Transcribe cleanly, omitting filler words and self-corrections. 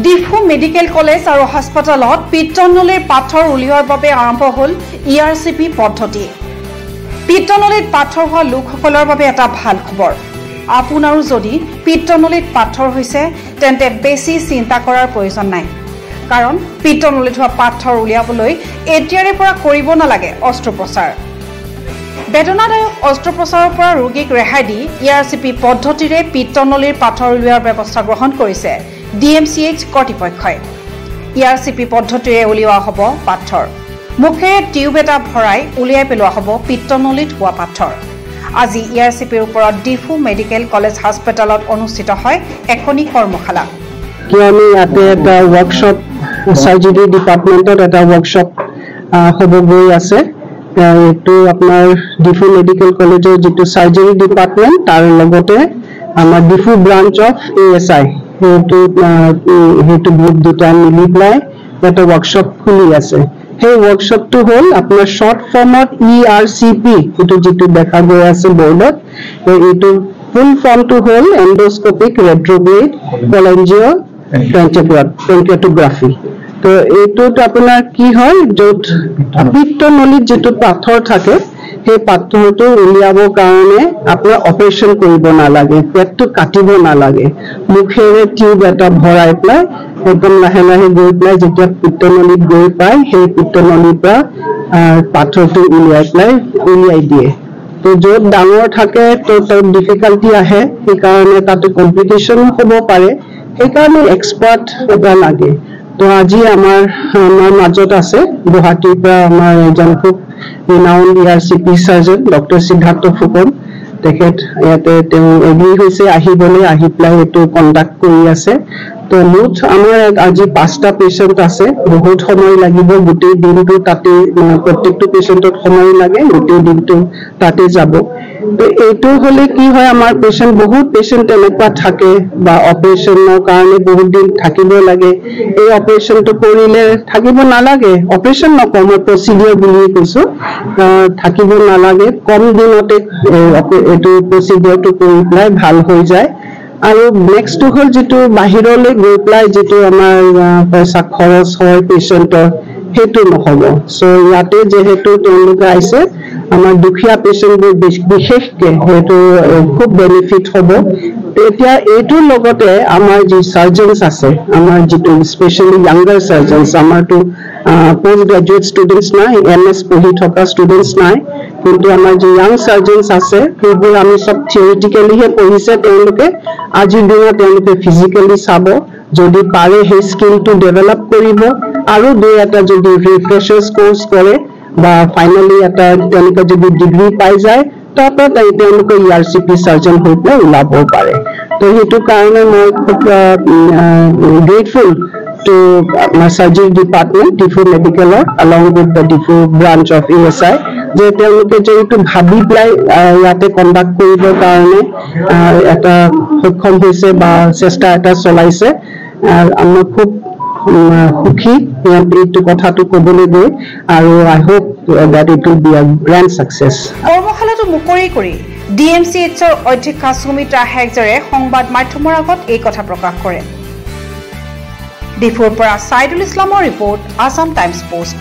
Diphu medical college আৰু হাস্পতালত পিত্তনলীৰ পাথৰ উলিওৱাৰ বাবে আৰম্ভ হ'ল ERCP পদ্ধতি। পিত্তনলীত পাথৰ হোৱা লোকসকলৰ বাবে এটা ভাল খবৰ। আপোনাৰো যদি পিত্তনলীত পাথৰ হৈছে তেন্তে বেছি চিন্তা কৰাৰ প্ৰয়োজন নাই। কাৰণ পিত্তনলীত হোৱা পাথৰ উলিয়াবলৈ এতিয়াৰে পৰা কৰিব নালাগে অস্ত্ৰোপচাৰ। বেদনাদায়ক অস্ত্ৰোপচাৰৰ পৰা ৰোগীক ৰেহাই দি ERCP পদ্ধতিৰে পিত্তনলীৰ পাথৰ উলিওৱাৰ ব্যৱস্থা গ্ৰহণ কৰিছে DMCH কৰ্তৃপক্ষই। ERCP পদ্ধতিৰে উলিওৱা হ'ব পাথৰ। মুখেৰে টিউব এটা ভৰাই উলিয়াই পেলোৱা হ'ব পিত্তনলীত হোৱা পাথৰ। আজি ERCPৰ ওপৰত ডিফু মেডিকেল কলেজ হাস্পতালত অনুষ্ঠিত হয় এখনি কৰ্মশালা। আমি ইয়াতে এটা ওয়াৰ্কশপ সাৰ্জাৰি ডিপাৰ্টমেন্টত এটা ওয়াৰ্কশপ হ'ব গৈ আছে। এইটো আপোনাৰ ডিফু মেডিকেল কলেজৰ যেটো সাৰ্জাৰি ডিপাৰ্টমেন্ট তাৰ লগতে আমাৰ ডিফু ব্ৰাঞ্চ অফ ASI সেইটো গ্ৰুপ দুটা মিলি পেলাই এটা ওয়াৰ্কশপ খুলি আছে। সেই ওয়াৰ্কশপটো হ'ল আপোনাৰ শৰ্ট ফৰ্মত ERCP এইটো যেটো দেখা গৈ আছে বোৰ্ডত। এইটো ফুল ফৰ্মটো হ'ল এন্ডোস্কোপিক ৰেট্ৰোগ্ৰেড কোলেঞ্জিও পেনক্ৰিয়াটোগ্ৰাফি। তো এইটোত আপোনাৰ কি হয়, য'ত পিত্তনলীত যেটো পাথৰ থাকে সেই পাথৰটো উলিয়াবৰ কাৰণে আপোনাৰ অপাৰেশ্যন কৰিব নালাগে, পেটটো কাটিব নালাগে। মুখেৰে টিউব এটা ভৰাই পেলাই একদম লাহে লাহে গৈ পেলাই যেতিয়া পিত্তনলীত গৈ পায় সেই পিত্তনলীৰ পৰা পাথৰটো উলিয়াই দিয়ে। তো য'ত ডাঙৰ থাকে তো তাত ডিফিকাল্টি আহে, সেইকাৰণে তাতে কমপ্লিকেশ্যন হ'ব পাৰে, সেইকাৰণে এক্সপাৰ্ট এটা লাগে। তো আজি আমাৰ মাজত আছে গুৱাহাটীৰ পৰা আমাৰ এজন খুব ৰিনাউণ্ড ERCP সাৰ্জন ডক্টৰ সিদ্ধাৰ্থ ফুকন। তেখেত ইয়াতে তেওঁ এগ্ৰি হৈছে আহিবলৈ, আহি পেলাই এইটো কণ্ডাক্ট কৰি আছে। তো মুঠ আমাৰ আজি 5টা পেচেণ্ট আছে। বহুত সময় লাগিব, গোটেই দিনটো তাতে প্ৰত্যেকটো পেচেণ্টত সময় লাগে, গোটেই দিনটো তাতে যাব। তো এইটো হ'লে কি হয়, আমাৰ পেচেণ্ট বহুত পেচেণ্ট এনেকুৱা থাকে বা অপাৰেশ্যনৰ কাৰণে বহুত দিন থাকিব লাগে। এই অপাৰেশ্যনটো কৰিলে থাকিব নালাগে, অপাৰেশ্যন নকওঁ মই প্ৰচিডিউৰ বুলি কৈছোঁ, থাকিব নালাগে, কম দিনতে এইটো প্ৰচিডিউৰটো কৰি পেলাই ভাল হৈ যায়। আৰু নেক্সটটো হ'ল যেটো বাহিৰলৈ গৈ পেলাই যেটো আমাৰ পইচা খৰচ হয় পেচেণ্টৰ, সেইটো নহ'ব। চ' ইয়াতে যিহেতু তেওঁলোকে আহিছে, আমাৰ দুখীয়া পেচেণ্টবোৰ বিশেষকৈ সেইটো খুব বেনিফিট হ'ব। এতিয়া এইটোৰ লগতে আমাৰ যি চাৰ্জনছ আছে, আমাৰ যিটো স্পেচিয়েলি ইয়াংগাৰ চাৰ্জনছ, আমাৰতো পোষ্ট গ্ৰেজুৱেট ষ্টুডেণ্টছ নাই, MS পঢ়ি থকা ষ্টুডেণ্টছ নাই, কিন্তু আমাৰ যি ইয়াং চাৰ্জনছ আছে সেইবোৰ আমি চব থিয়ৰিটিকেলিহে পঢ়িছে। তেওঁলোকে আজিৰ দিনত তেওঁলোকে ফিজিকেলি চাব, যদি পাৰে সেই স্কিলটো ডেভেলপ কৰিব, আৰু দুই এটা যদি ৰিফ্ৰেচাৰ্ছ কৰ্চ কৰে বা ফাইনেলি এটা তেওঁলোকে যদি ডিগ্ৰী পাই যায়, তাৰপৰা তেওঁলোকে ERCP সাৰ্জন হৈ পেলাই ওলাব পাৰে। তো সেইটো কাৰণে মই খুব গ্ৰেটফুল টু আমাৰ সাৰ্জাৰী ডিপাৰ্টমেণ্ট ডিফু মেডিকেলৰ along with the Diphu branch of ASI, যে তেওঁলোকে যে এইটো ভাবি পেলাই ইয়াতে কণ্ডাক্ট কৰিবৰ কাৰণে এটা সক্ষম হৈছে বা চেষ্টা এটা চলাইছে। আমি খুব সুখী এইটো কথাটো ক'বলৈ গৈ, আৰু I hope that it will be a grand success. কৰ্মশালাটো মুকলি কৰি DMCHৰ অধ্যক্ষা সুমিত্ৰা হেগজৰে সংবাদ মাধ্যমৰ আগত এই কথা প্ৰকাশ কৰে। ডিফুৰ পৰা সাইদুল ইছলামৰ ৰিপৰ্ট, আসাম টাইমছ পোষ্ট।